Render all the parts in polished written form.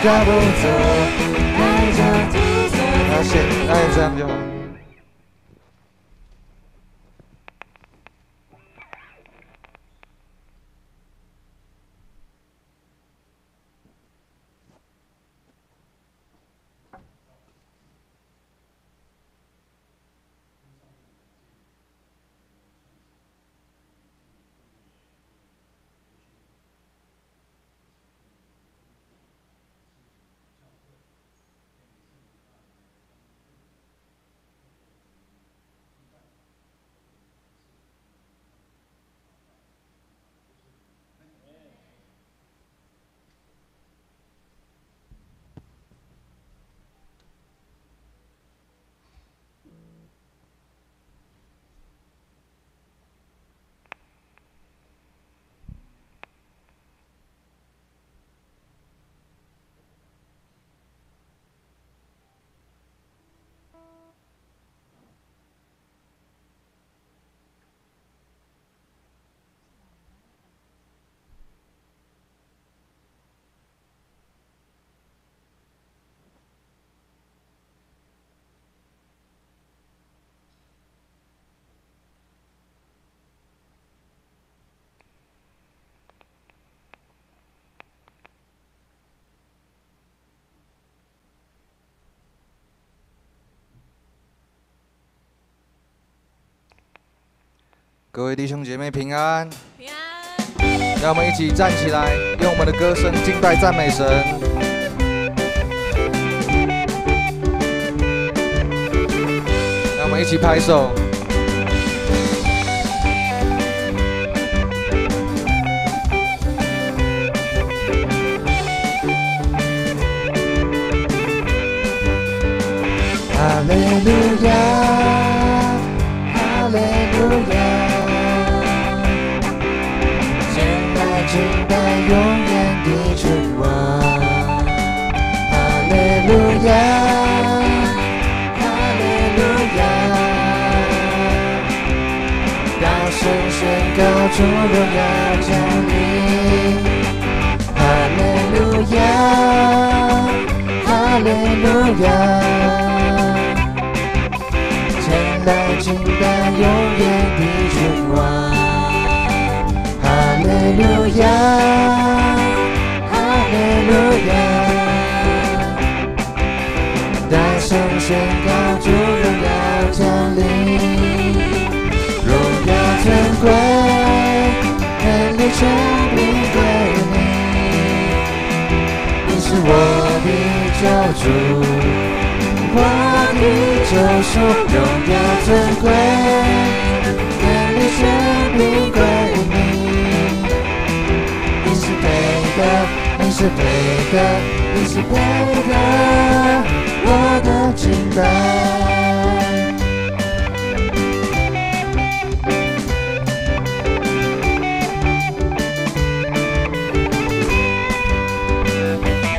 赶不走，带着褪色。那先这样就好。各位弟兄姐妹平安，平安。让我们一起站起来，用我们的歌声敬拜赞美神。让我们一起拍手。哈利路亚，哈利路亚。敬拜永远的君王，哈利路亚，哈利路亚，大声宣告主荣耀降临，哈利路亚，哈利路亚，前来敬拜永远的君王。哈利路亚，哈利路亚，大声宣告主荣耀降临，荣耀尊贵，能力权柄归你，你是我的救主，我的救赎，荣耀尊贵，能力权柄归你。你是配的，你是配的，我的敬拜。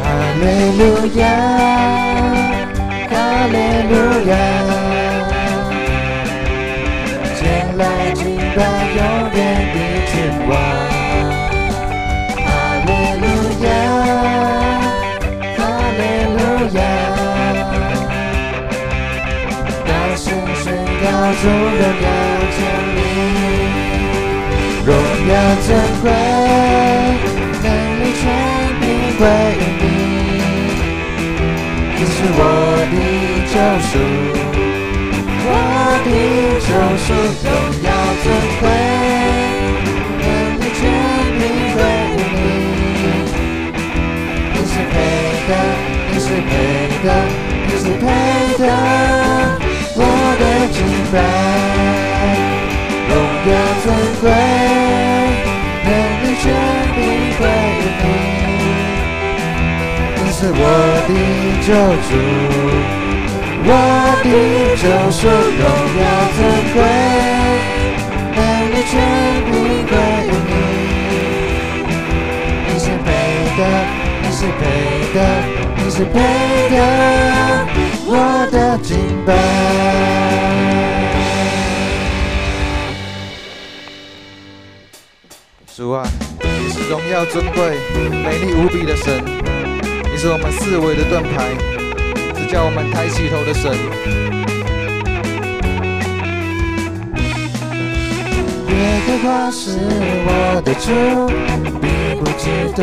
哈利路亚，哈利路亚，前来敬拜永远的君王。主荣耀降临，荣耀尊贵，能力权柄归你，你是我的救赎，我的救赎，荣耀尊贵，能力权柄归你，你是配的，你是配的，你是配的。我的敬拜，荣耀尊贵，能力权柄归你，你是我的救主，我的救赎，荣耀尊贵，能力权柄归你，你是配的，你是配的，你是配的。我的敬拜，主啊，你是荣耀尊贵、美丽无比的神，你是是我们四维的盾牌，是叫我们抬起头的神。耶和华是我的主，必不致动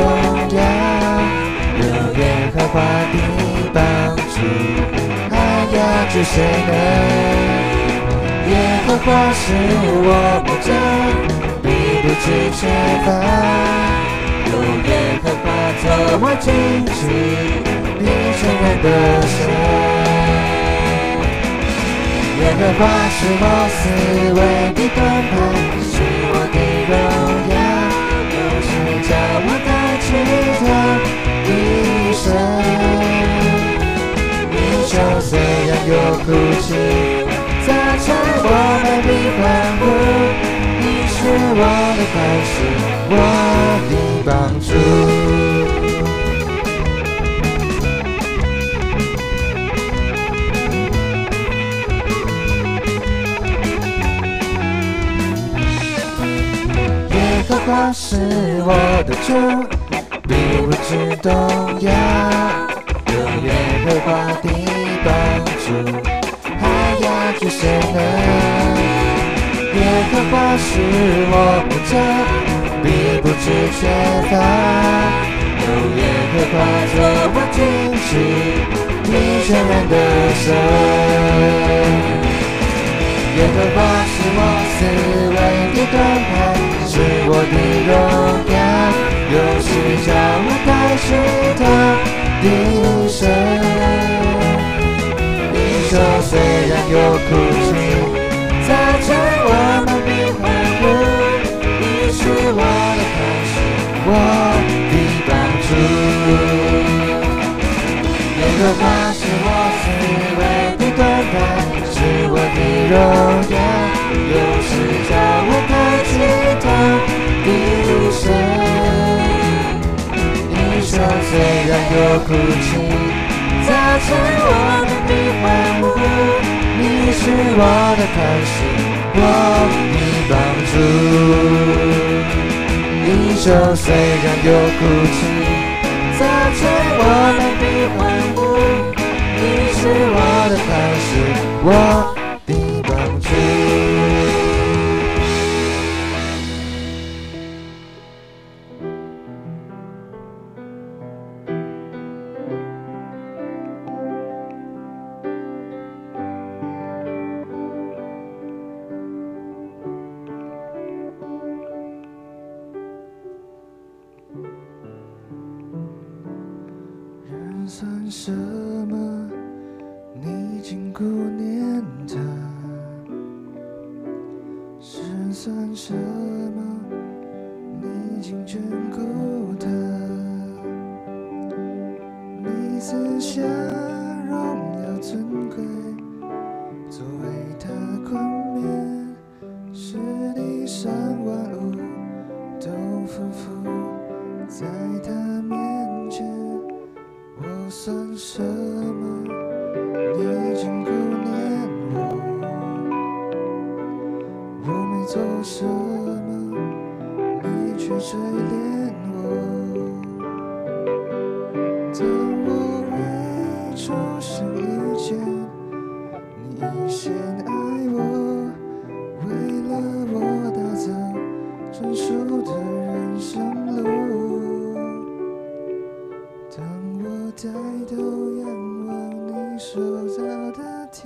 摇。有耶和华的帮助，还要惧谁呢？耶和华是我牧者，必不致缺乏。有耶和华做我荆棘，必全然得胜。耶和华是我四围的盾牌，是我的荣耀。有谁叫我抬起头的神？领袖虽然有哭泣，早晨我们必欢呼。你是我的开始，我的帮助。耶和华是我的主，必不致动摇。有耶和华的帮助，还要惧谁呢？耶和华是我牧者，必不致缺乏。有耶和华做我荆棘，必全然得胜。耶和华是我四围的盾牌，是我的荣耀。有时叫我抬起头的神。领袖虽然有哭泣，早晨我们必欢呼。你是我的开始，我的帮助。耶和华是我四围的盾牌，是我的荣耀。有时叫我抬起头的神。领袖虽然有哭泣，早晨我们必欢呼。你是我的开始，我的帮助。领袖虽然有哭泣，早晨我们必欢呼。你是我的开始，我的帮助。人算什么？你经顾念他。世人算什么？你竟眷顾他。你赐下荣耀尊贵，作为他冠冕，使地上万物都匍匐在他面前。我算什么？你竟顾念我。我没做什么，你却垂怜我。当我未出生以前，你已先爱我，为了我打造专属的人生路。当我抬头仰望你所造的天，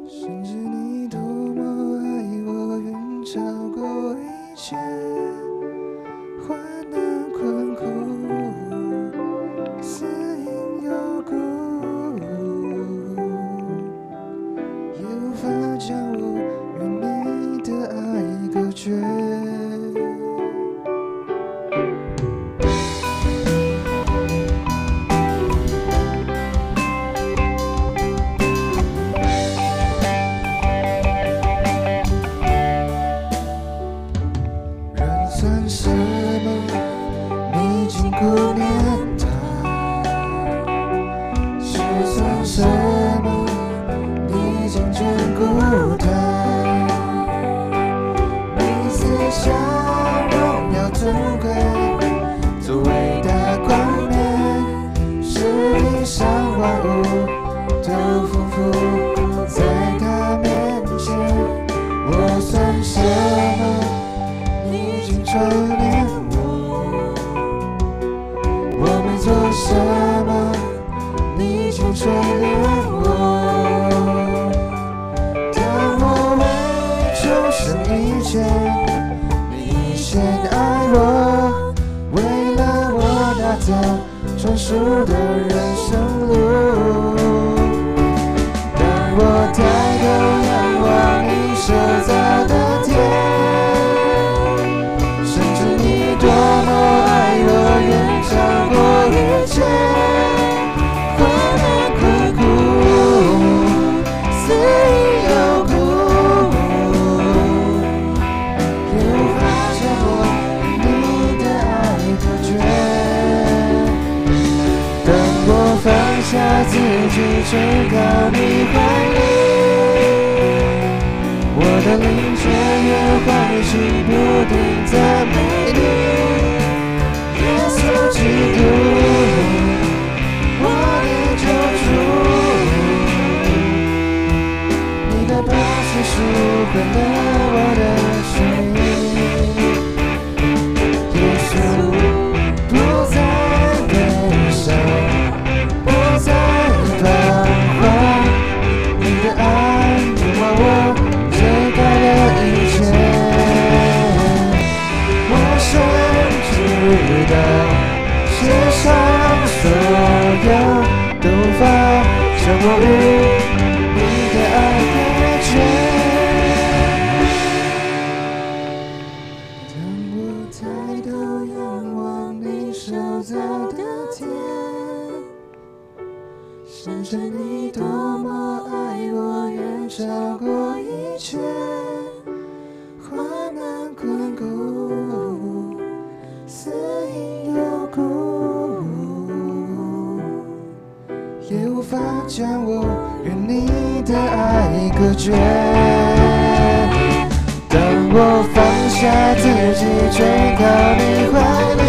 深知你多么爱我，远超过一切患难困苦，死因有故，也无法将我与你的爱隔绝。算束的人生路。当我抬头仰望你手造的天，深知你多么爱我，远超过一切。患难困苦，死因有苦，也无法将我与你的爱隔绝。当我放下自己，垂到你怀里，我的灵雀跃欢喜，不停赞美你。耶稣基督，我的救主，你的宝血赎回了我的生命。耶稣不再悲伤，不再彷徨，你的爱拥抱我，遮盖了一切。我深知道，世上所有都无法将我与你的爱隔绝。当我抬头仰望你手造的天，深知你多么爱我，远超过一切。患难困苦，死因有苦，也无法将我与你的爱隔绝。当我放下自己，垂到你怀里，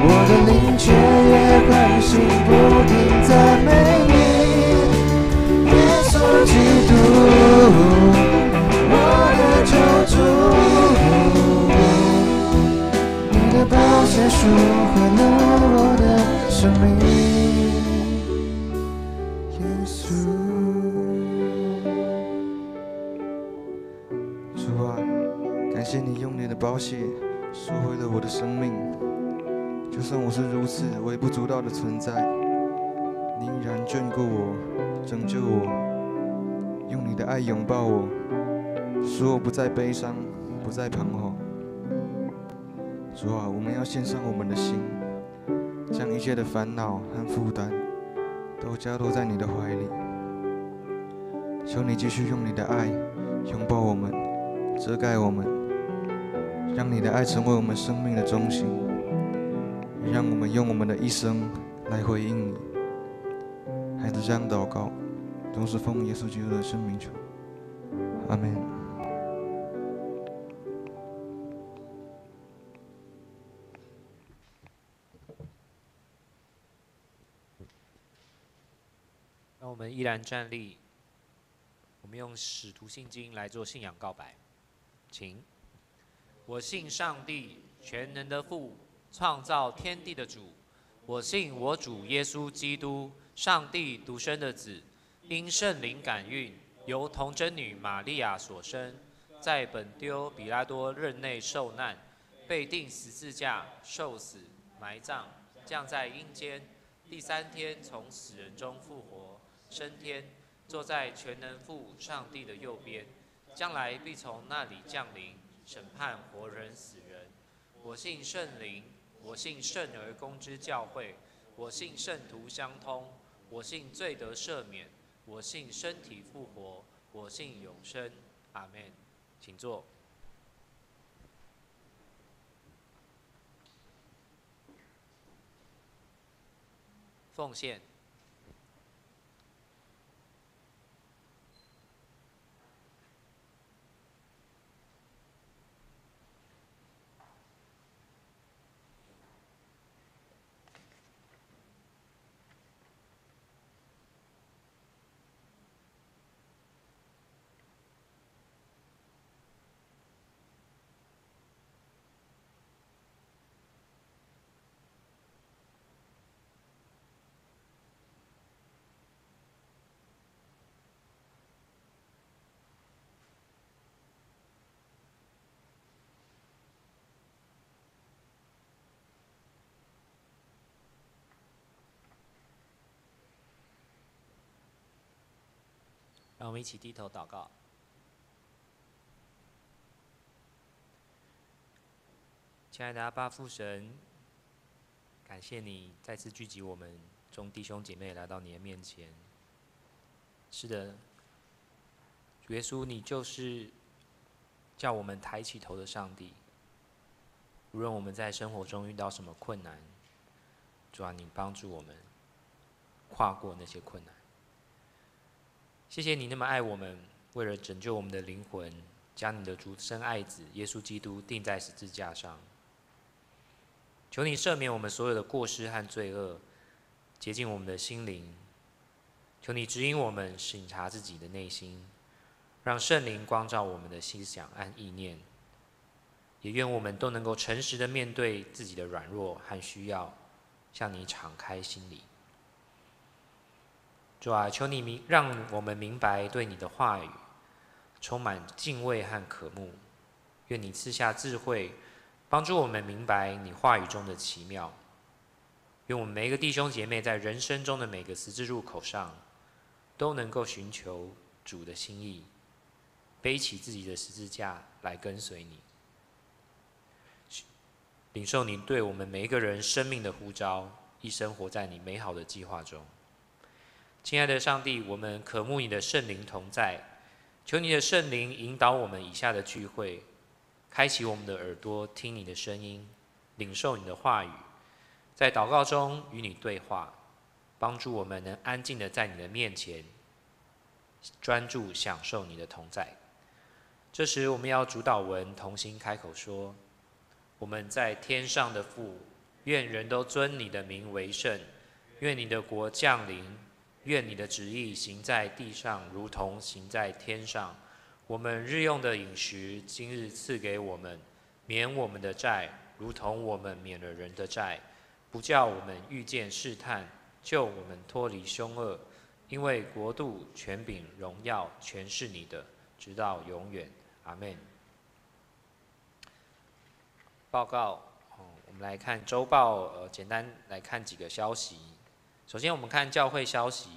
我的灵雀跃欢喜，不停赞美你。耶稣基督，我的救主，你的宝血赎回了我的生命。耶稣，主啊，感谢你用你的宝血赎回了我的生命。就算我是如此微不足道的存在，你依然眷顾我，拯救我，用你的爱拥抱我，使我不再悲伤，不再彷徨。主啊，我们要献上我们的心，将一切的烦恼和负担都交托在你的怀里。求你继续用你的爱拥抱我们，遮盖我们，让你的爱成为我们生命的中心，让我们用我们的一生来回应你。孩子这样祷告，都是奉耶稣基督的圣名求，阿们。让我们依然站立，我们用使徒信经来做信仰告白，请。我信上帝，全能的父，创造天地的主。我信我主耶稣基督，上帝独生的子，因圣灵感孕，由童贞女玛利亚所生，在本丢比拉多任内受难，被钉十字架，受死，埋葬，降在阴间，第三天从死人中复活，升天，坐在全能父上帝的右边，将来必从那里降临，审判活人死人。我信圣灵，我信圣而公之教会，我信圣徒相通，我信罪得赦免，我信身体复活，我信永生。阿们。请坐。奉献。让我们一起低头祷告。亲爱的阿爸父神，感谢你再次聚集我们众弟兄姐妹来到你的面前。是的，主耶稣，你就是叫我们抬起头的上帝。无论我们在生活中遇到什么困难，主啊，你帮助我们跨过那些困难。谢谢你那么爱我们，为了拯救我们的灵魂，将你的独生爱子耶稣基督钉在十字架上。求你赦免我们所有的过失和罪恶，洁净我们的心灵。求你指引我们省察自己的内心，让圣灵光照我们的思想和意念。也愿我们都能够诚实的面对自己的软弱和需要，向你敞开心里。主啊，求你让我们明白对你的话语充满敬畏和渴慕。愿你赐下智慧，帮助我们明白你话语中的奇妙。愿我们每一个弟兄姐妹在人生中的每个十字路口上，都能够寻求主的心意，背起自己的十字架来跟随你，领受你对我们每一个人生命的呼召，一生活在你美好的计划中。亲爱的上帝，我们渴慕你的圣灵同在，求你的圣灵引导我们以下的聚会，开启我们的耳朵，听你的声音，领受你的话语，在祷告中与你对话，帮助我们能安静的在你的面前，专注享受你的同在。这时我们要主导文同心开口说：我们在天上的父，愿人都尊你的名为圣，愿你的国降临，愿你的旨意行在地上，如同行在天上。我们日用的饮食，今日赐给我们，免我们的债，如同我们免了人的债，不叫我们遇见试探，救我们脱离凶恶。因为国度、权柄、荣耀，全是你的，直到永远。阿们。报告，我们来看周报，简单来看几个消息。首先，我们看教会消息。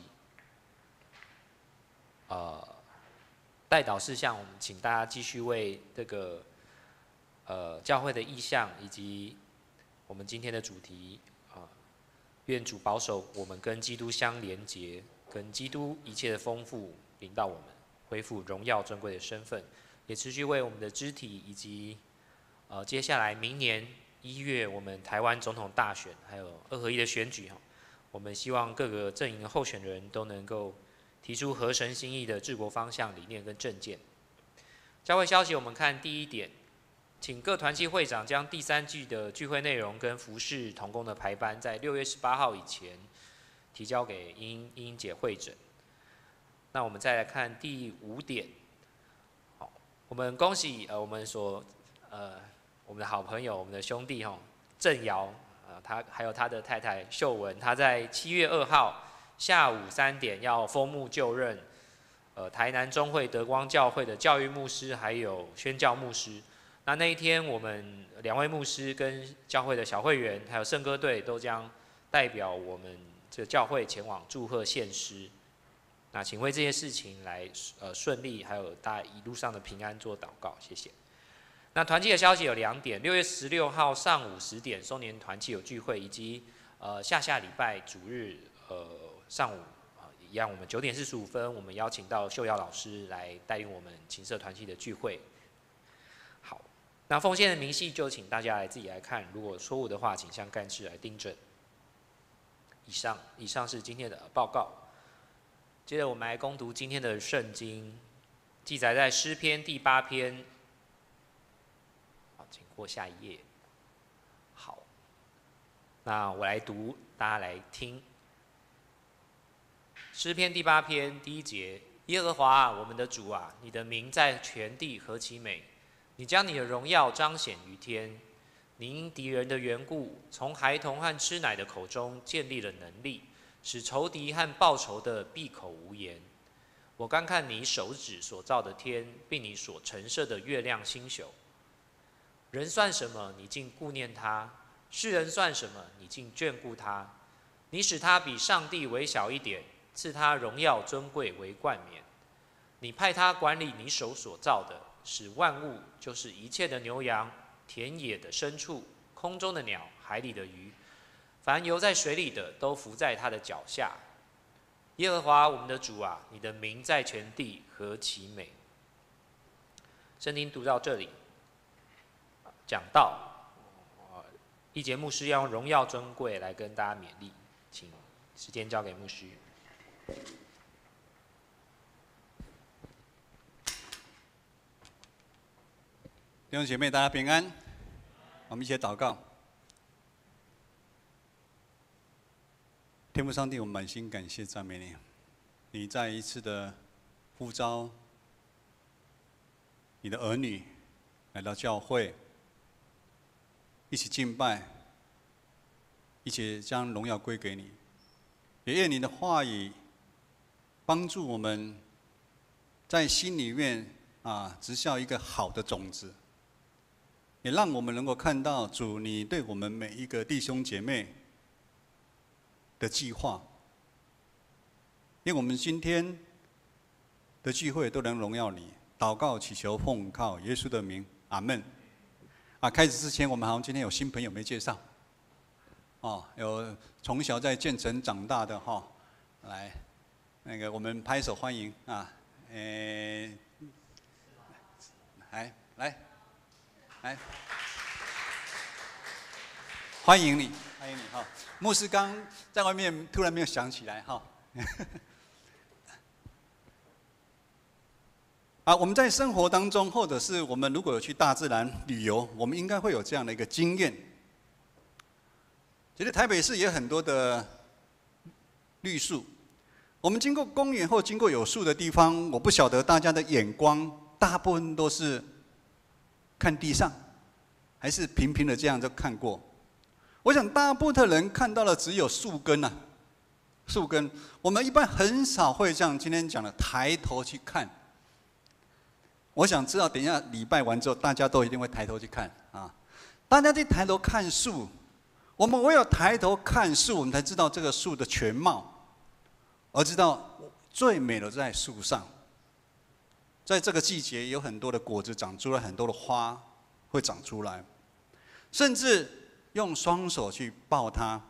代祷事项，我们请大家继续为这个教会的意向以及我们今天的主题愿主保守我们跟基督相连结，跟基督一切的丰富领导我们恢复荣耀尊贵的身份，也持续为我们的肢体以及接下来明年1月我们台湾总统大选还有2合1的选举，我们希望各个阵营的候选人都能够提出合神心意的治国方向、理念跟政见。教会消息，我们看第一点，请各团契会长将第3季的聚会内容跟服事同工的排班，在6月18号以前提交给英英姐会诊。那我们再来看第5点，好，我们恭喜我们的好朋友、我们的兄弟郑瑶，他还有他的太太秀文，他在7月2号。下午3点要封牧就任，台南中会德光教会的教育牧师还有宣教牧师。那一天，我们2位牧师跟教会的小会员还有圣歌队都将代表我们这个教会前往祝贺献诗。那请为这些事情来顺利，还有大家一路上的平安做祷告，谢谢。那团契的消息有2点，6月16号上午10点，周年团契有聚会，以及下礼拜主日上午一样，我们9点45分，我们邀请到秀瑶老师来带领我们琴社团契的聚会。好，那奉献的明细就请大家自己来看，如果错误的话，请向干事来订正。以上是今天的报告。接着我们来攻读今天的圣经，记载在诗篇第8篇。好，请过下一页。好，那我来读，大家来听。诗篇第8篇第1节：耶和华啊，我们的主啊，你的名在全地何其美！你将你的荣耀彰显于天。你因敌人的缘故，从孩童和吃奶的口中建立了能力，使仇敌和报仇的闭口无言。我观看你手指所造的天，并你所陈设的月亮星宿。人算什么，你竟顾念他；世人算什么，你竟眷顾他。你使他比上帝微小一点，赐他荣耀尊贵为冠冕。你派他管理你手所造的，使万物，就是一切的牛羊、田野的牲畜、空中的鸟、海里的鱼，凡游在水里的，都伏在他的脚下。耶和华我们的主啊，你的名在全地何其美！圣经读到这里，讲到一节牧师要用荣耀尊贵来跟大家勉励，请时间交给牧师。弟兄姐妹，大家平安。我们一起祷告。天父上帝，我们满心感谢赞美你。你再一次的呼召你的儿女来到教会，一起敬拜，一起将荣耀归给你。也愿你的话语帮助我们，在心里面植下一个好的种子。也让我们能够看到主你对我们每一个弟兄姐妹的计划，因为我们今天的聚会都能荣耀你。祷告祈求奉靠耶稣的名，阿门。开始之前，我们好像今天有新朋友没介绍，有从小在建城长大的来，那个我们拍手欢迎来，欢迎你，欢迎你哈！牧师刚在外面突然没有想起来哈。我们在生活当中，或者是我们如果有去大自然旅游，我们应该会有这样的一个经验。其实台北市也有很多的绿树，我们经过公园或经过有树的地方，我不晓得大家的眼光大部分都是看地上，还是平平的这样就看过？我想大部分的人看到的只有树根啊，树根。我们一般很少会像今天讲的抬头去看。我想知道，等一下礼拜完之后，大家都一定会抬头去看啊！大家去抬头看树，我们唯有抬头看树，我们才知道这个树的全貌，而知道最美的在树上。在这个季节，有很多的果子长出来，很多的花会长出来，甚至用双手去抱它，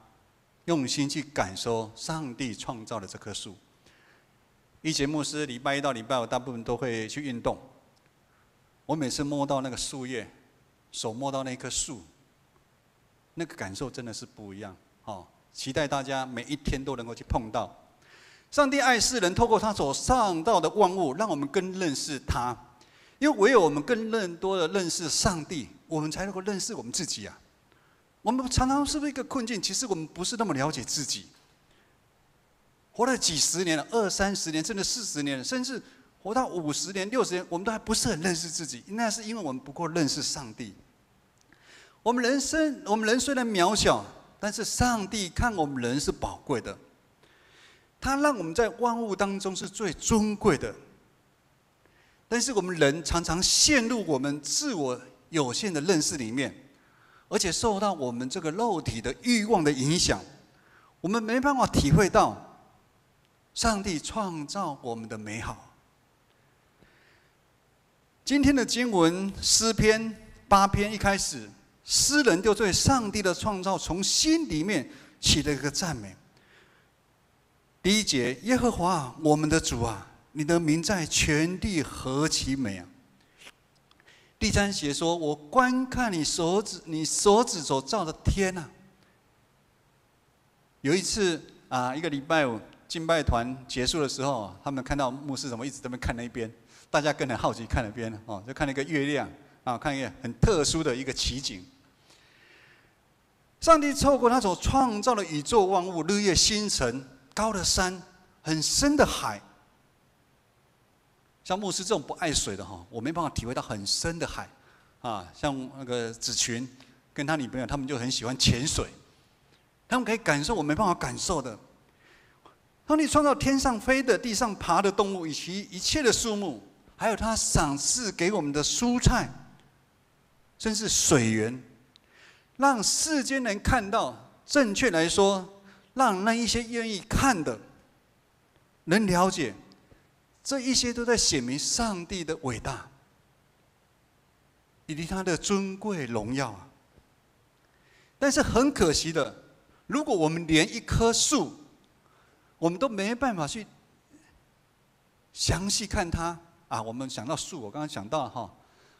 用心去感受上帝创造的这棵树。一节牧师礼拜一到礼拜五大部分都会去运动，我每次摸到那个树叶，手摸到那棵树，那个感受真的是不一样。期待大家每一天都能够去碰到。上帝爱世人，透过他所创造的万物，让我们更认识他。因为唯有我们更多的认识上帝，我们才能够认识我们自己啊。我们常常是不是一个困境？其实我们不是那么了解自己。活了几十年了，20、30年，甚至40年，甚至活到50年、60年，我们都还不是很认识自己。那是因为我们不够认识上帝。我们人虽然渺小，但是上帝看我们人是宝贵的。他让我们在万物当中是最尊贵的，但是我们人常常陷入我们自我有限的认识里面，而且受到我们这个肉体的欲望的影响，我们没办法体会到上帝创造我们的美好。今天的经文诗篇8篇一开始，诗人就对上帝的创造从心里面起了一个赞美。第1节，耶和华我们的主啊，你的名在全地何其美啊！第3节说，我观看你手指所造的天啊。有一次一个礼拜五敬拜团结束的时候，他们看到牧师怎么一直在那边看那边，大家更很好奇看那边就看那个月亮看一个很特殊的一个奇景。上帝透过他所创造的宇宙万物，日月星辰，高的山，很深的海。像牧师这种不爱水的我没办法体会到很深的海像那个子群跟他女朋友，他们就很喜欢潜水，他们可以感受我没办法感受的。上帝创造天上飞的、地上爬的动物，以及一切的树木，还有他赏赐给我们的蔬菜，甚至水源，让世间人看到。正确来说，让那一些愿意看的，能了解这一些都在显明上帝的伟大，以及他的尊贵荣耀啊。但是很可惜的，如果我们连一棵树，我们都没办法去详细看它啊。我们想到树，我刚刚想到哈，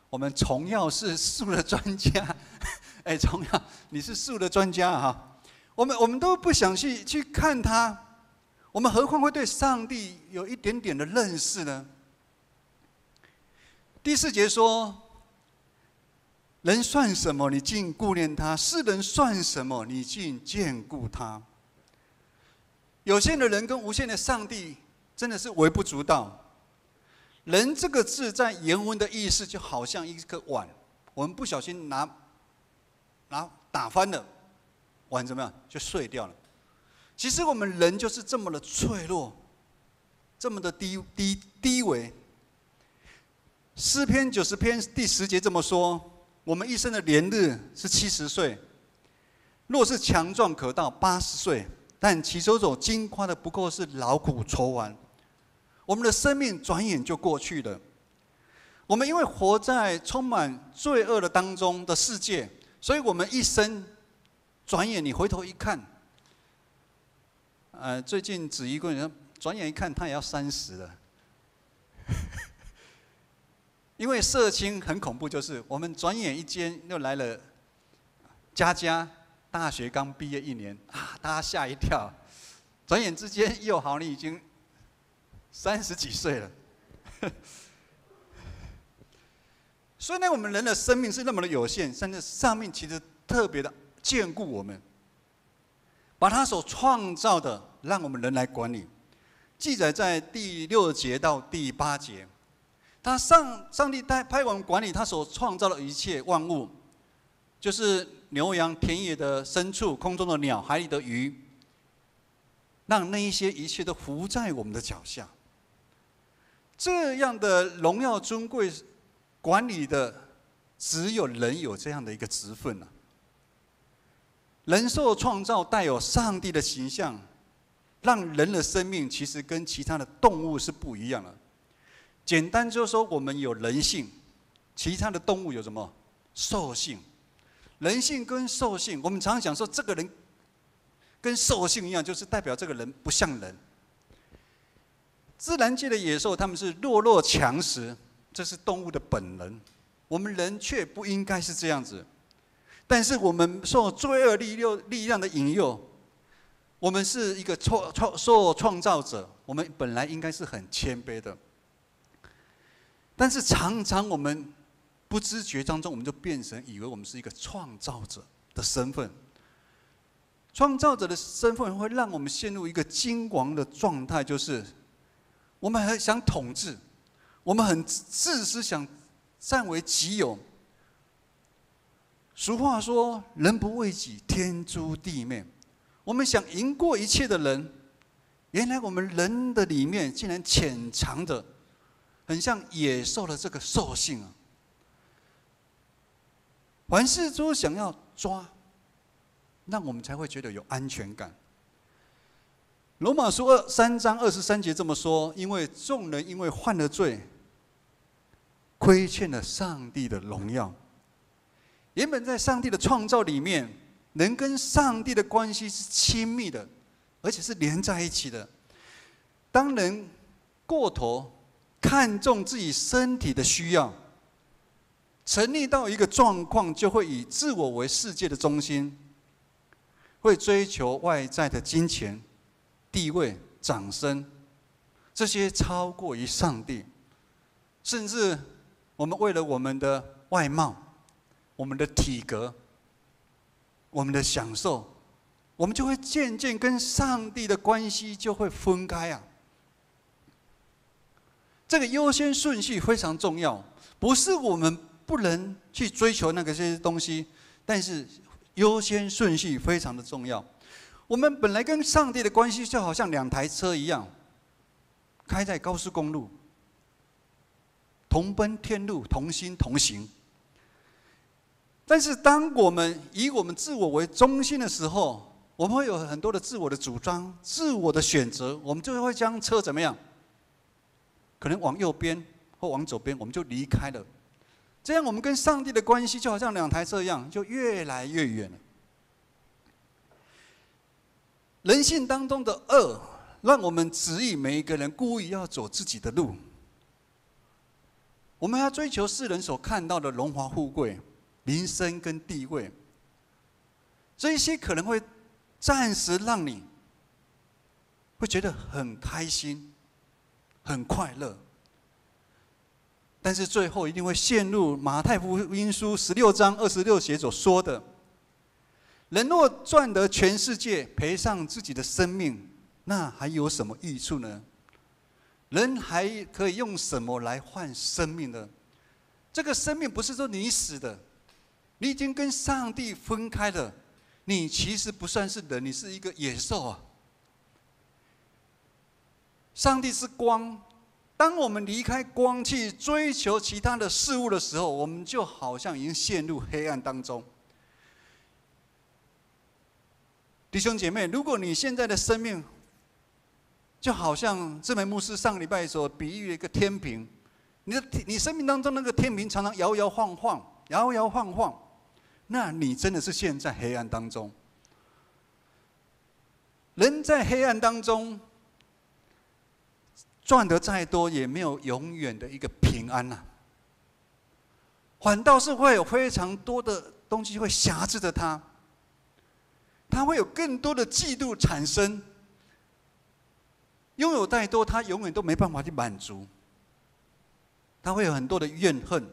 我们崇耀是树的专家，哎，崇耀你是树的专家哈。我们都不想去看它。我们何况会对上帝有一点点的认识呢？第4节说：“人算什么，你竟顾念他；世人算什么，你竟眷顾他。”有限的人跟无限的上帝真的是微不足道。人这个字在原文的意思就好像一个碗，我们不小心拿打翻了，碗怎么样就碎掉了。其实我们人就是这么的脆弱，这么的低微。诗篇90篇第10节这么说：我们一生的年日是70岁，若是强壮可到80岁，但其手所经夸的不过是劳苦愁完。我们的生命转眼就过去了。我们因为活在充满罪恶的当中的世界，所以我们一生转眼你回头一看。最近子怡跟你说，转眼一看，他也要30了。因为社青很恐怖，就是我们转眼一间又来了佳佳，大学刚毕业1年啊，大家吓一跳。转眼之间，又好，你已经30几岁了。所以呢，我们人的生命是那么的有限，甚至上面其实特别的眷顾我们，把他所创造的让我们人来管理。记载在第6节到第8节，上帝派我们管理他所创造的一切万物，就是牛羊、田野的牲畜、空中的鸟、海里的鱼，让那一些一切都伏在我们的脚下。这样的荣耀尊贵管理的，只有人有这样的一个职分啊。人受创造带有上帝的形象，让人的生命其实跟其他的动物是不一样的。简单就是说，我们有人性，其他的动物有什么兽性？人性跟兽性，我们常常讲说，这个人跟兽性一样，就是代表这个人不像人。自然界的野兽，他们是弱强食，这是动物的本能。我们人却不应该是这样子。但是我们受罪恶力量的引诱，我们是一个受创造者，我们本来应该是很谦卑的。但是常常我们不知觉当中，我们就变成以为我们是一个创造者的身份。创造者的身份会让我们陷入一个惊惶的状态，就是我们很想统治，我们很自私，想占为己有。俗话说：“人不为己，天诛地灭。”我们想赢过一切的人，原来我们人的里面竟然潜藏着很像野兽的这个兽性啊！凡事都想要抓，让我们才会觉得有安全感。罗马书3章23节这么说：“因为众人因为犯了罪，亏欠了上帝的荣耀。”原本在上帝的创造里面，人跟上帝的关系是亲密的，而且是连在一起的。当人过头看重自己身体的需要，沉溺到一个状况，就会以自我为世界的中心，会追求外在的金钱、地位、掌声，这些超过于上帝。甚至我们为了我们的外貌、我们的体格、我们的享受，我们就会渐渐跟上帝的关系就会分开啊。这个优先顺序非常重要，不是我们不能去追求那个些东西，但是优先顺序非常的重要。我们本来跟上帝的关系就好像2台车一样，开在高速公路，同奔天路，同心同行。但是当我们以我们自我为中心的时候，我们会有很多的自我的主张、自我的选择，我们就会将车怎么样可能往右边或往左边，我们就离开了。这样，我们跟上帝的关系就好像两台车一样，就越来越远了。人性当中的恶，让我们指引每一个人故意要走自己的路。我们要追求世人所看到的荣华富贵、名声跟地位，这一些可能会暂时让你会觉得很开心、很快乐，但是最后一定会陷入马太福音书16章26节所说的：人若赚得全世界，赔上自己的生命，那还有什么益处呢？人还可以用什么来换生命呢？这个生命不是说你死的，你已经跟上帝分开了，你其实不算是人，你是一个野兽啊！上帝是光，当我们离开光去追求其他的事物的时候，我们就好像已经陷入黑暗当中。弟兄姐妹，如果你现在的生命就好像志梅牧师上礼拜所比喻的一个天平，你生命当中那个天平常常摇摇晃晃，摇摇晃晃，那你真的是陷在黑暗当中。人在黑暗当中赚得再多，也没有永远的一个平安呐、反倒是会有非常多的东西会辖制着他，他会有更多的嫉妒产生。拥有太多，他永远都没办法去满足。他会有很多的怨恨、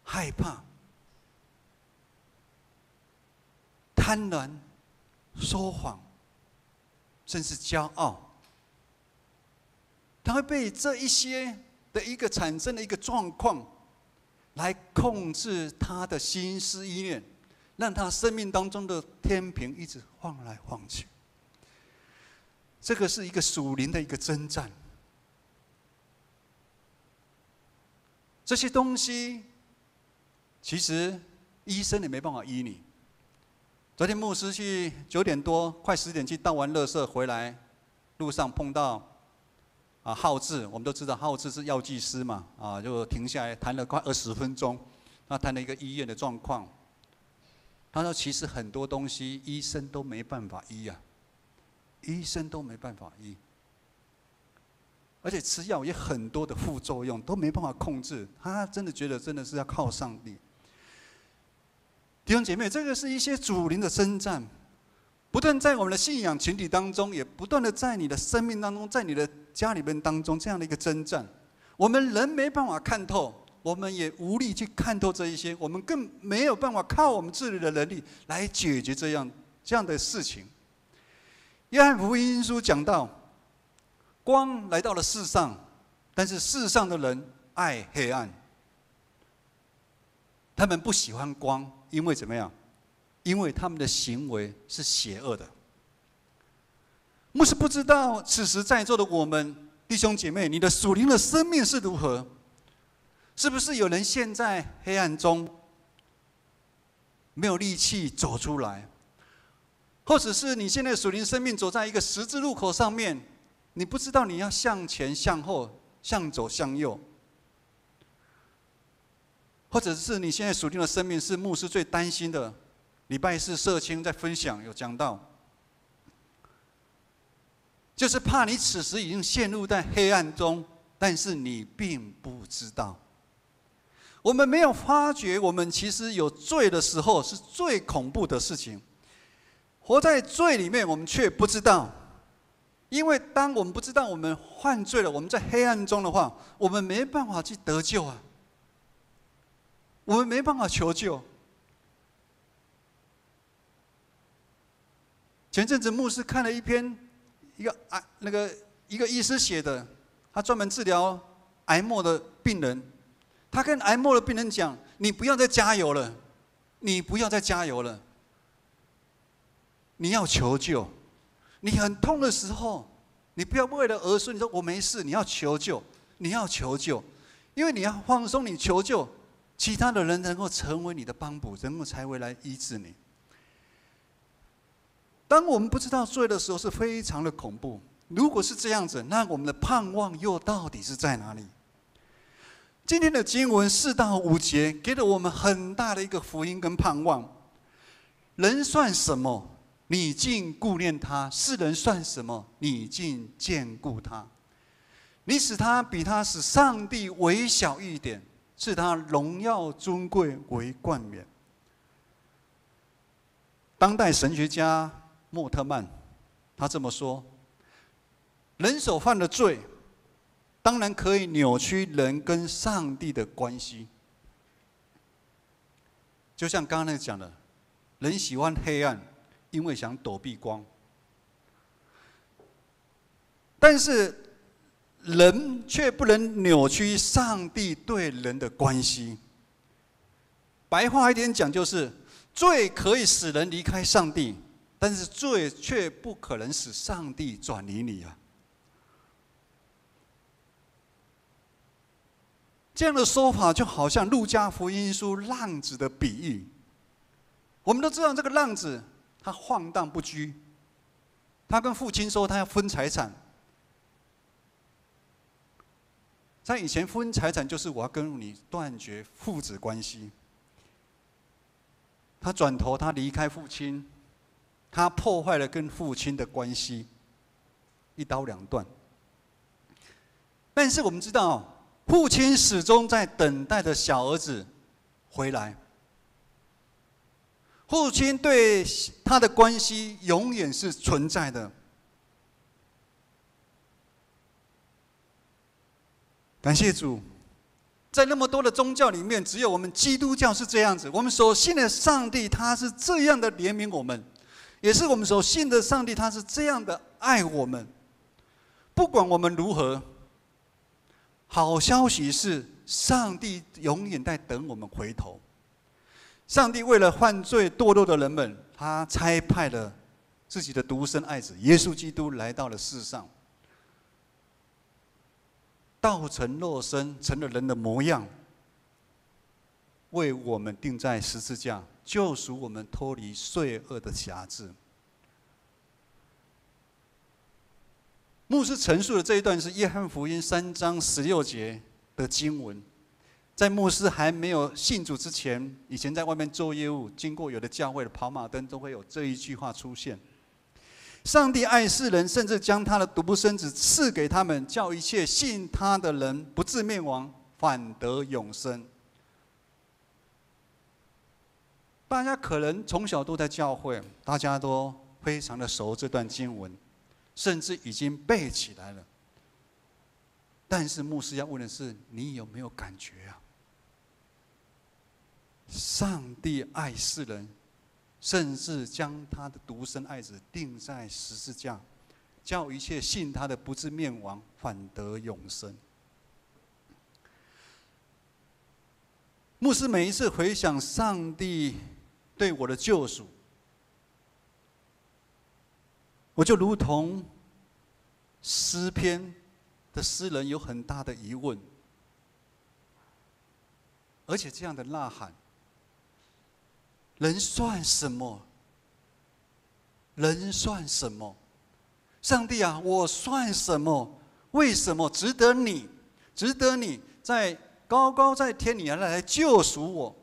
害怕、贪婪、说谎，甚至骄傲。他会被这一些的一个产生的一个状况，来控制他的心思意念，让他生命当中的天平一直晃来晃去。这个是一个属灵的一个征战。这些东西，其实医生也没办法医你。昨天牧师去9点多，快10点去倒完垃圾回来，路上碰到浩志，我们都知道浩志是药剂师嘛，就停下来谈了快20分钟，他谈了一个医院的状况。他说，其实很多东西医生都没办法医啊。医生都没办法医，而且吃药也很多的副作用，都没办法控制。他真的觉得真的是要靠上帝。弟兄姐妹，这个是一些主灵的征战，不断在我们的信仰群体当中，也不断的在你的生命当中，在你的家里面当中这样的一个征战。我们人没办法看透，我们也无力去看透这一些，我们更没有办法靠我们自己的能力来解决这样的事情。约翰福音书讲到，光来到了世上，但是世上的人爱黑暗，他们不喜欢光，因为怎么样？因为他们的行为是邪恶的。牧师不知道此时在座的我们弟兄姐妹，你的属灵的生命是如何？是不是有人陷在黑暗中，没有力气走出来？或者是你现在属灵生命走在一个十字路口上面，你不知道你要向前、向后、向左、向右。或者是你现在属灵的生命是牧师最担心的。礼拜四社青在分享有讲到，就是怕你此时已经陷入在黑暗中，但是你并不知道。我们没有发觉，我们其实有罪的时候是最恐怖的事情。活在罪里面，我们却不知道，因为当我们不知道我们犯罪了，我们在黑暗中的话，我们没办法去得救啊，我们没办法求救。前阵子牧师看了一篇一个医师写的，他专门治疗癌末的病人，他跟癌末的病人讲：“你不要再加油了，你不要再加油了。”你要求救，你很痛的时候，你不要为了儿孙，你说我没事，你要求救，你要求救，因为你要放松，你求救，其他的人能够成为你的帮补，能够才会来医治你。当我们不知道罪的时候，是非常的恐怖。如果是这样子，那我们的盼望又到底是在哪里？今天的经文4到5节，给了我们很大的一个福音跟盼望。人算什么？你竟顾念他；世人算什么？你竟眷顾他。你使他比他使上帝微小一点，赐他荣耀尊贵为冠冕。当代神学家莫特曼他这么说：人所犯的罪，当然可以扭曲人跟上帝的关系。就像刚才讲的，人喜欢黑暗，因为想躲避光。但是人却不能扭曲上帝对人的关系。白话一点讲，就是罪可以使人离开上帝，但是罪却不可能使上帝转离你啊。这样的说法就好像路加福音书浪子的比喻。我们都知道这个浪子他放荡不拘，他跟父亲说他要分财产。在以前分财产就是我要跟你断绝父子关系。他转头他离开父亲，他破坏了跟父亲的关系，一刀两断。但是我们知道，父亲始终在等待着小儿子回来。父亲对他的关系永远是存在的。感谢主，在那么多的宗教里面，只有我们基督教是这样子。我们所信的上帝，他是这样的怜悯我们，也是我们所信的上帝，他是这样的爱我们。不管我们如何，好消息是，上帝永远在等我们回头。上帝为了犯罪堕落的人们，他差派了自己的独生爱子耶稣基督来到了世上，道成肉身，成了人的模样，为我们钉在十字架，救赎我们脱离罪恶的辖制。牧师陈述的这一段是约翰福音3章16节的经文。在牧师还没有信主之前，以前在外面做业务，经过有的教会的跑马灯，都会有这一句话出现：上帝爱世人，甚至将他的独生子赐给他们，叫一切信他的人不至灭亡，反得永生。大家可能从小都在教会，大家都非常的熟这段经文，甚至已经背起来了。但是牧师要问的是，你有没有感觉啊？上帝爱世人，甚至将他的独生爱子钉在十字架，叫一切信他的不至灭亡，反得永生。牧师每一次回想上帝对我的救赎，我就如同诗篇的诗人有很大的疑问，而且这样的呐喊：人算什么？人算什么？上帝啊，我算什么？为什么值得你？值得你在高高在天里来救赎我，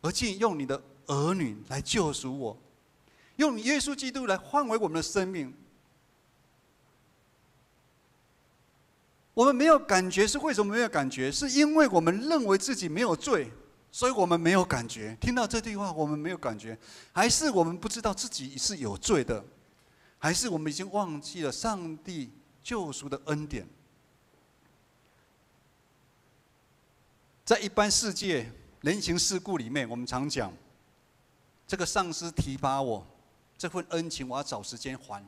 而竟用你的儿女来救赎我，用你耶稣基督来换回我们的生命。我们没有感觉，是为什么没有感觉？是因为我们认为自己没有罪，所以我们没有感觉。听到这句话，我们没有感觉，还是我们不知道自己是有罪的，还是我们已经忘记了上帝救赎的恩典？在一般世界人情世故里面，我们常讲，这个上司提拔我，这份恩情我要找时间还，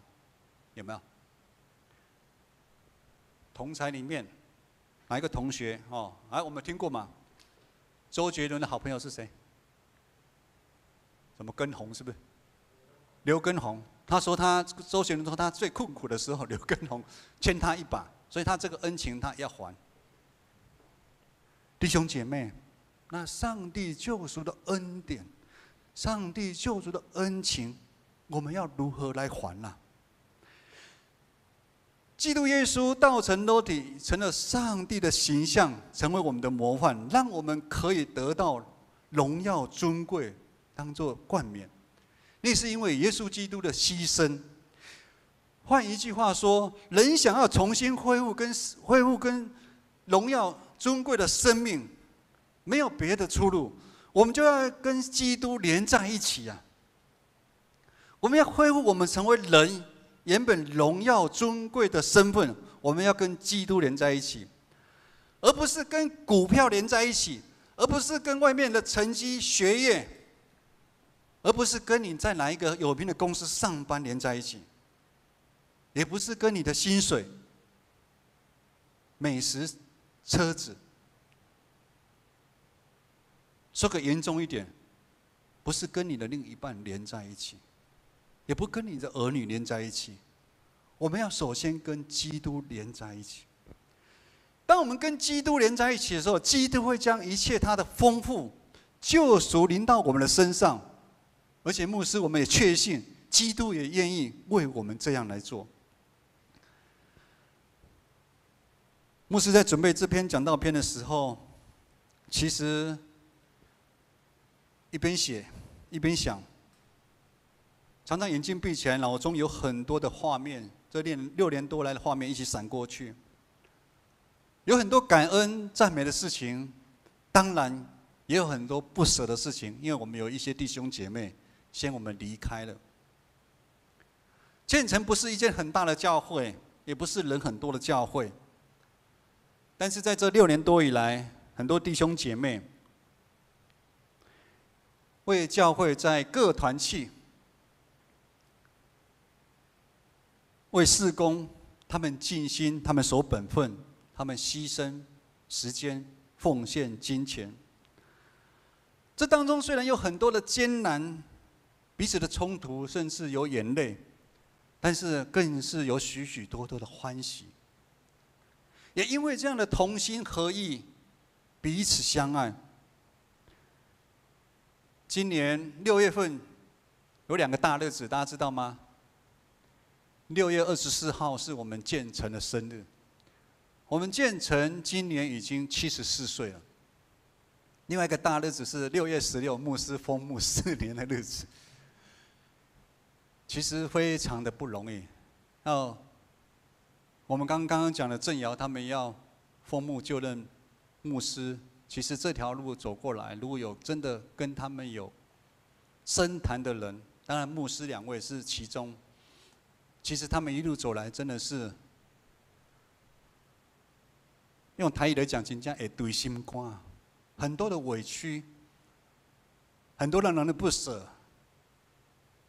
有没有？同侪里面哪一个同学哦？我们听过吗？周杰伦的好朋友是谁？什么根红是不是？刘畊宏。他说周杰伦说他最困苦的时候，刘畊宏牵他一把，所以他这个恩情他要还。弟兄姐妹，那上帝救赎的恩典，上帝救赎的恩情，我们要如何来还呢？基督耶稣道成肉体，成了上帝的形象，成为我们的模范，让我们可以得到荣耀尊贵，当作冠冕。那是因为耶稣基督的牺牲。换一句话说，人想要重新恢复跟荣耀尊贵的生命，没有别的出路，我们就要跟基督连在一起啊！我们要恢复我们成为人原本荣耀尊贵的身份，我们要跟基督连在一起，而不是跟股票连在一起，而不是跟外面的成绩、学业，而不是跟你在哪一个有名的公司上班连在一起，也不是跟你的薪水、美食、车子。说个严重一点，不是跟你的另一半连在一起，也不跟你的儿女连在一起，我们要首先跟基督连在一起。当我们跟基督连在一起的时候，基督会将一切他的丰富、救赎临到我们的身上，而且牧师，我们也确信，基督也愿意为我们这样来做。牧师在准备这篇讲道篇的时候，其实一边写一边想，常常眼睛闭起来，脑中有很多的画面，这6年多来的画面一起闪过去，有很多感恩赞美的事情，当然也有很多不舍的事情，因为我们有一些弟兄姐妹先我们离开了。建成不是一间很大的教会，也不是人很多的教会，但是在这6年多以来，很多弟兄姐妹为教会在各团契、为事工，他们尽心，他们守本分，他们牺牲时间、奉献金钱。这当中虽然有很多的艰难、彼此的冲突，甚至有眼泪，但是更是有许许多多的欢喜。也因为这样的同心合意、彼此相爱，今年6月份有2个大日子，大家知道吗？6月24号是我们建成的生日。我们建成今年已经74岁了。另外一个大日子是6月16，牧师封牧4年的日子。其实非常的不容易。我们刚刚讲的郑瑶他们要封牧就任牧师，其实这条路走过来，如果有真的跟他们有深谈的人，当然牧师2位是其中。其实他们一路走来，真的是用台语来讲，真正会对心肝，很多的委屈，很多让人的不舍。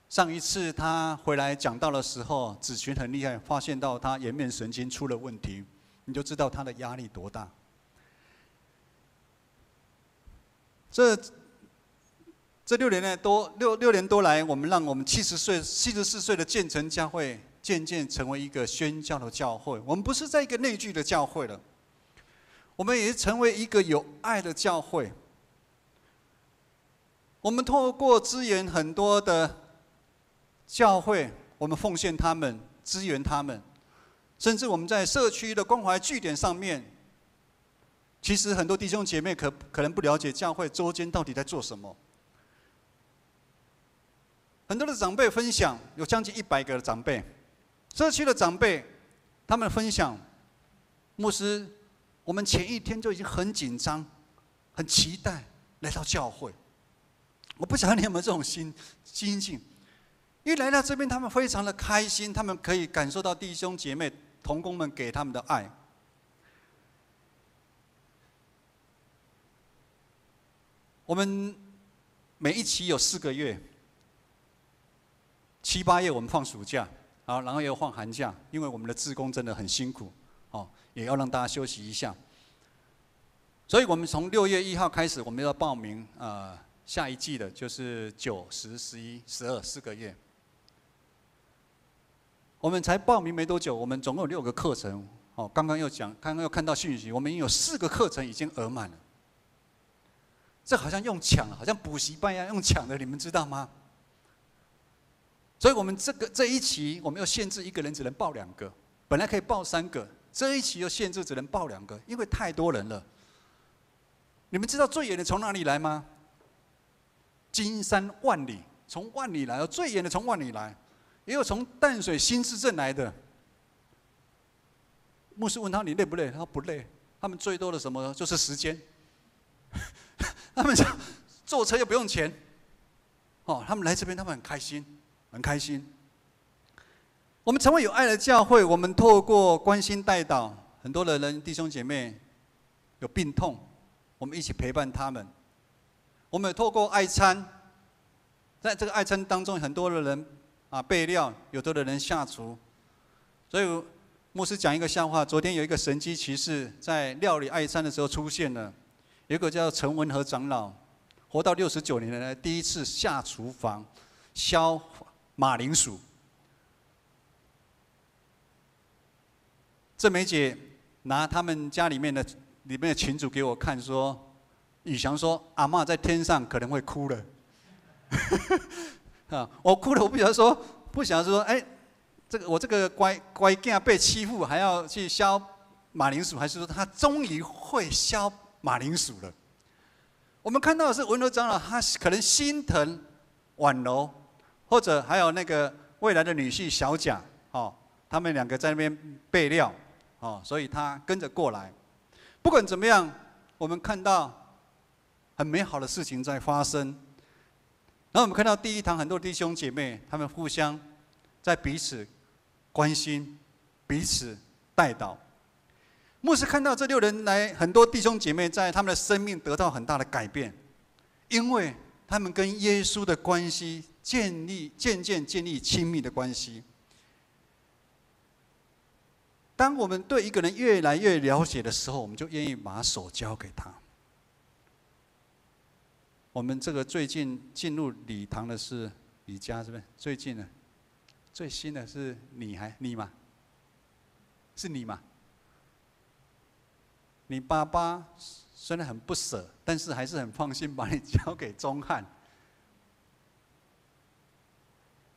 上一次他回来讲道的时候，子群很厉害，发现到他颜面神经出了问题，你就知道他的压力多大。这6年多来，我们让我们74岁的建成教会渐渐成为一个宣教的教会。我们不是在一个内聚的教会了，我们也成为一个有爱的教会。我们透过支援很多的教会，我们奉献他们，支援他们，甚至我们在社区的关怀据点上面，其实很多弟兄姐妹可能不了解教会周间到底在做什么。很多的长辈分享，有将近100个的长辈，社区的长辈，他们分享，牧师，我们前一天就已经很紧张，很期待来到教会。我不晓得你有没有这种心境，一来到这边，他们非常的开心，他们可以感受到弟兄姐妹、同工们给他们的爱。我们每一期有4个月。7、8月我们放暑假，然后又放寒假，因为我们的志工真的很辛苦，也要让大家休息一下。所以我们从6月1号开始，我们要报名下一季的，就是9、10、11、12 4个月。我们才报名没多久，我们总共有6个课程。刚刚又看到讯息，我们已经有4个课程已经额满了。这好像用抢了，好像补习班一样用抢的，你们知道吗？所以我们这一期，我们要限制1个人只能报2个，本来可以报3个，这一期又限制只能报2个，因为太多人了。你们知道最远的从哪里来吗？金山万里，从万里来，最远的从万里来，也有从淡水新市镇来的。牧师问他：“你累不累？”他说：“不累。”他们最多的什么？就是时间。他们坐车又不用钱，哦，他们来这边，他们很开心，很开心。我们成为有爱的教会，我们透过关心代祷，很多的人弟兄姐妹有病痛，我们一起陪伴他们。我们也透过爱餐，在这个爱餐当中，很多的人备料，有的人下厨。所以牧师讲一个笑话：昨天有一个神机骑士在料理爱餐的时候出现了，有一个叫陈文和长老，活到69年来第一次下厨房削马铃薯。郑梅姐拿他们家里面的群组给我看，说宇翔说阿嬷在天上可能会哭了。我哭了，我不想说，哎，我这个乖囝被欺负，还要去削马铃薯，还是说他终于会削马铃薯了？我们看到的是文和长老，他可能心疼婉柔，或者还有那个未来的女婿小贾，他们2个在那边备料。所以他跟着过来。不管怎么样，我们看到很美好的事情在发生。然后我们看到第一堂很多弟兄姐妹，他们互相在彼此关心、彼此代祷。牧师看到这6人来，很多弟兄姐妹在他们的生命得到很大的改变，因为他们跟耶稣的关系渐渐建立亲密的关系。当我们对一个人越来越了解的时候，我们就愿意把手交给他。我们这个最近进入礼堂的是李家，是不是？最近的、最新的是你吗？是你吗？你爸爸虽然很不舍，但是还是很放心把你交给钟汉。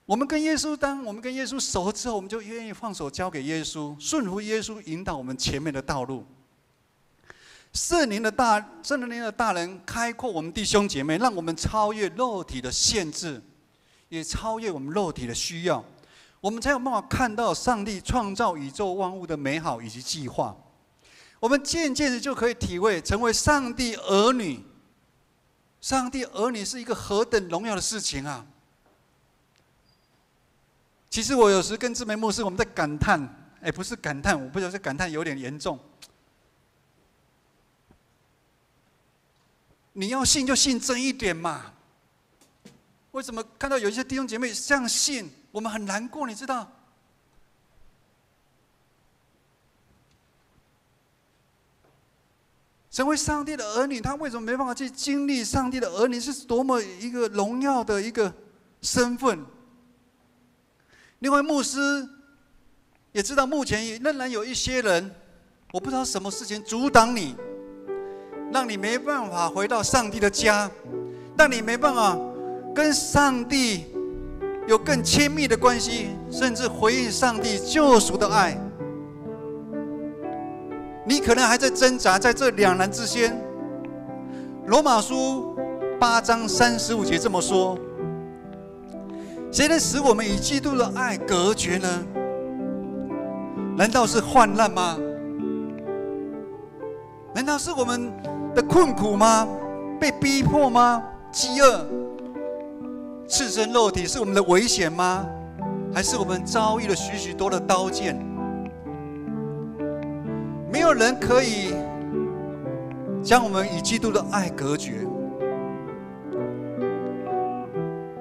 我们跟耶稣，当我们跟耶稣熟之后，我们就愿意放手交给耶稣，顺服耶稣引导我们前面的道路。圣灵的大能开阔我们弟兄姐妹，让我们超越肉体的限制，也超越我们肉体的需要，我们才有办法看到上帝创造宇宙万物的美好以及计划。我们渐渐的就可以体会，成为上帝儿女。上帝儿女是一个何等荣耀的事情啊！其实我有时跟志梅牧师，我们在感叹，不是感叹，我不知道这感叹有点严重。你要信就信真一点嘛。为什么看到有一些弟兄姐妹这样信，我们很难过，你知道？成为上帝的儿女，他为什么没办法去经历上帝的儿女是多么一个荣耀的一个身份？另外，牧师也知道，目前仍然有一些人，我不知道什么事情阻挡你，让你没办法回到上帝的家，让你没办法跟上帝有更亲密的关系，甚至回应上帝救赎的爱。你可能还在挣扎，在这两难之间。罗马书8章35节这么说：谁能使我们与基督的爱隔绝呢？难道是患难吗？难道是我们的困苦吗？被逼迫吗？饥饿、赤身肉体是我们的危险吗？还是我们遭遇了许许多的刀剑？没有人可以将我们与基督的爱隔绝。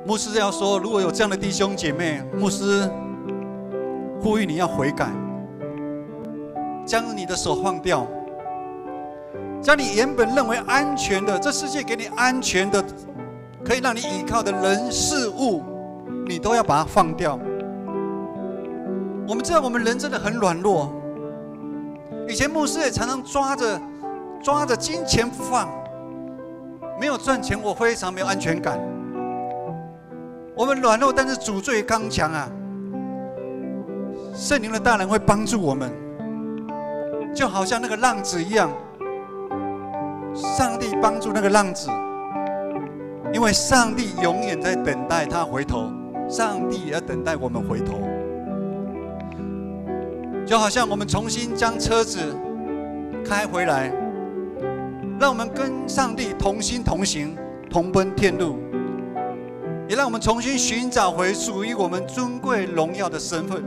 牧师要说，如果有这样的弟兄姐妹，牧师呼吁你要悔改，将你的手放掉，将你原本认为安全的，这世界给你安全的，可以让你依靠的人事物，你都要把它放掉。我们知道我们人真的很软弱，以前牧师也常常抓着金钱不放，没有赚钱我非常没有安全感。我们软弱，但是主最刚强啊！圣灵的大能会帮助我们，就好像那个浪子一样，上帝帮助那个浪子，因为上帝永远在等待他回头，上帝也要等待我们回头。就好像我们重新将车子开回来，让我们跟上帝同心同行，同奔天路，也让我们重新寻找回属于我们尊贵荣耀的身份。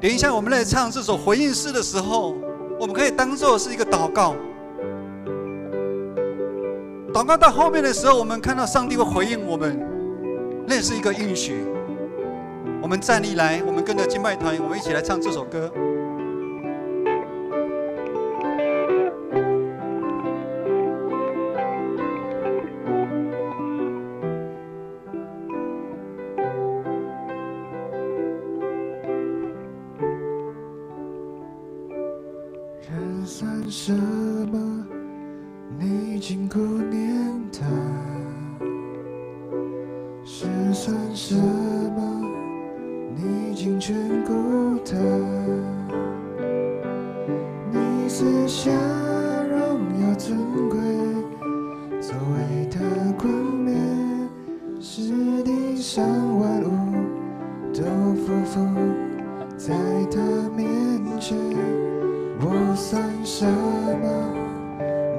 等一下我们在唱这首回应诗的时候，我们可以当作是一个祷告。祷告到后面的时候，我们看到上帝会回应我们，那是一个应许。我们站立来，我们跟着敬拜团，我们一起来唱这首歌。人算什么？你经过年代。事算什么？你竟眷顾他。你赐下荣耀尊贵，作为他冠冕，使地上万物都匍匐在他面前。我算什么？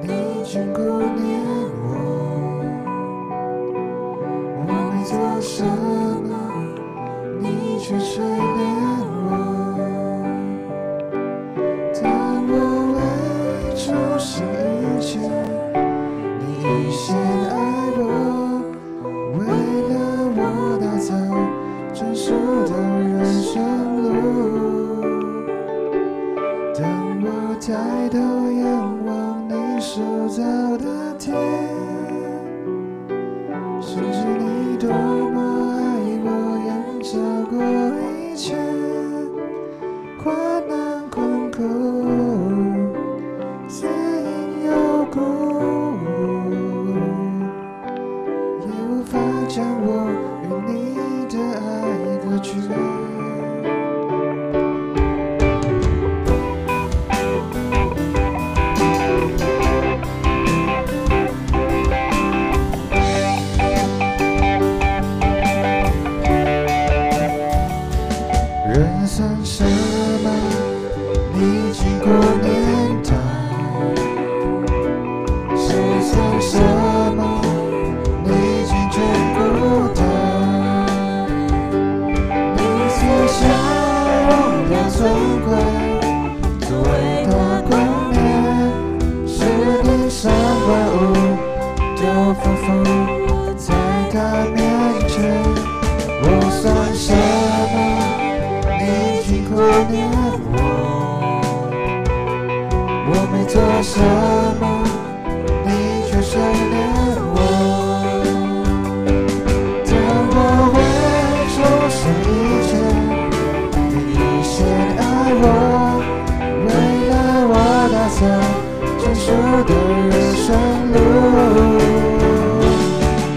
你眷顾念我。我没做什么，你却垂怜我。当我为主献一切，你已先爱我，为了我打造专属的人生路。当我抬头仰望你塑造的天，深知你多么爱我，远超过一切患难困苦，死因有故，也无法将我与你的爱隔绝。人算什么？你经过年代。事算什么？你竟眷顾他。你赐下荣耀尊贵，作为他冠冕，使地上万物都匍匐在他面前。我算什么？你经过念我没做什么，你却垂怜我。当我为主献一切，你已先爱我，为了我打造专属的人生路。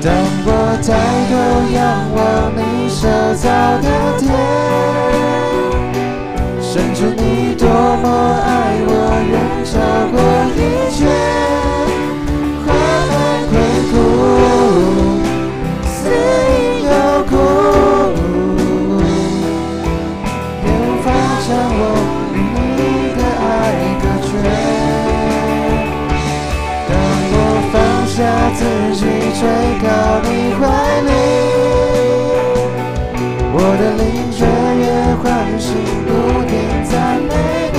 当我抬头仰望你塑造的天，深知你多么爱我，远超过一切患难困苦，死因有故，也无法将我与你的爱隔绝。当我放下自己，垂靠你怀里，我的灵雀跃欢喜，不停赞美你，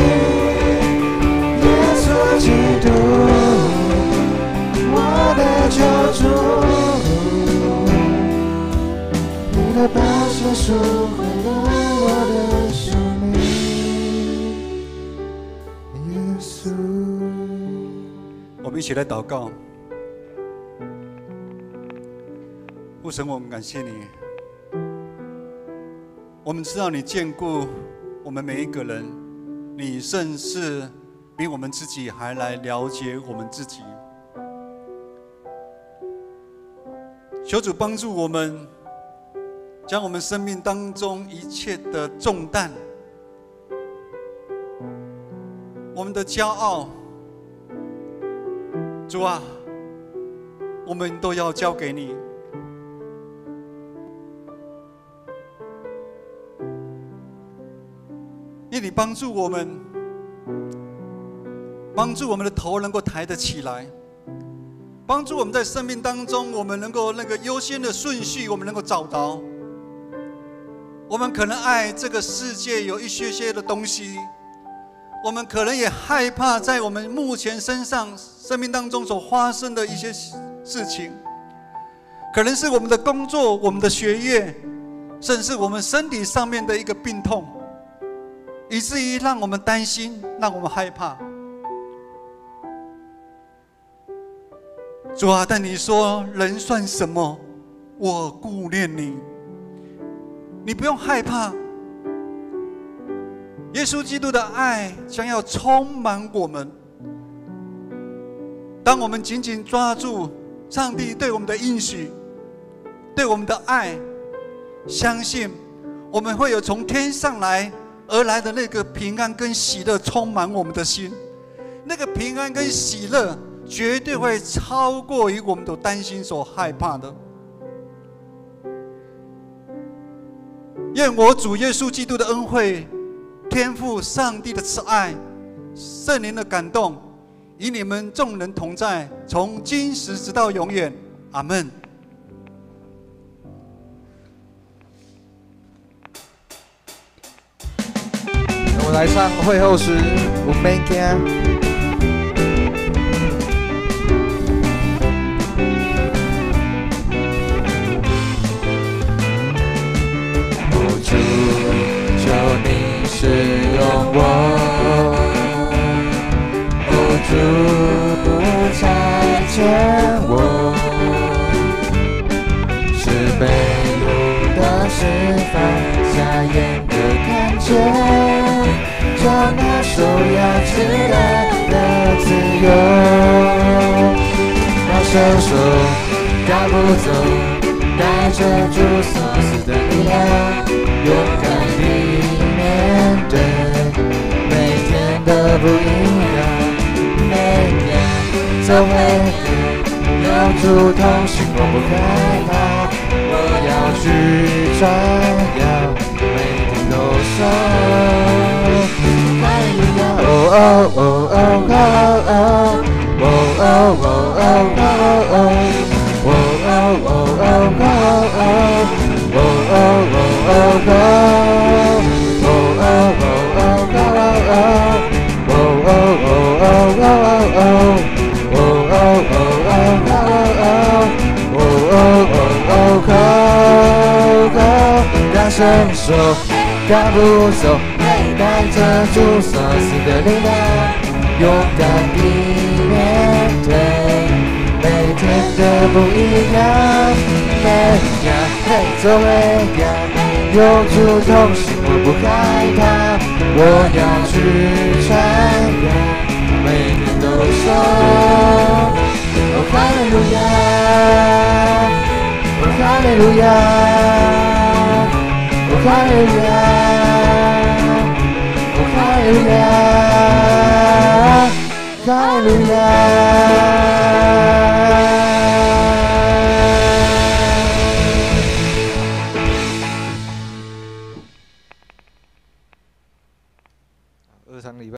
耶稣基督，我的救主。你的宝血赎回了我的生命，耶稣。我们一起来祷告。父神，我们感谢你。我们知道你眷顾我们每一个人，你甚至比我们自己还来了解我们自己。求主帮助我们，将我们生命当中一切的重担我们的骄傲，主啊，我们都要交给你。愿你帮助我们，帮助我们的头能够抬得起来，帮助我们在生命当中，我们能够那个优先的顺序，我们能够找到。我们可能爱这个世界有一些的东西，我们可能也害怕在我们目前身上生命当中所发生的一些事情，可能是我们的工作、我们的学业，甚至是我们身体上面的一个病痛，以至于让我们担心，让我们害怕。主啊，但你说人算什么？我顾念你。你不用害怕，耶稣基督的爱将要充满我们。当我们紧紧抓住上帝对我们的应许，对我们的爱，相信我们会有从天上而来的那个平安跟喜乐充满我们的心。那个平安跟喜乐绝对会超过于我们所担心所害怕的。愿我主耶稣基督的恩惠、天父上帝的慈爱、圣灵的感动，与你们众人同在，从今时直到永远。阿们。我们来唱会后时，我们惊。主，求你使用我，主差遣我，是被掳的释放，瞎眼的看见，叫那受压制的自由，让伸手赶不走，带着主所赐的力量，勇敢地面对每天的不一样，每天走回有主同行，我不害怕，我要去传扬，每天都说哈利路亚，哦哦哦哦哦哦哦哦哦哦哦。Oh oh oh oh oh oh oh oh oh oh 让伸手赶不走，带着主所赐的力量，勇敢地面对每天的不一样，每样走每样，有主同行，我不害怕，我要去传扬，每天都说，哦哈利路亚，哦哈利路亚，哦哈利路亚，哦哈利路亚，哈利路亚。2场礼拜。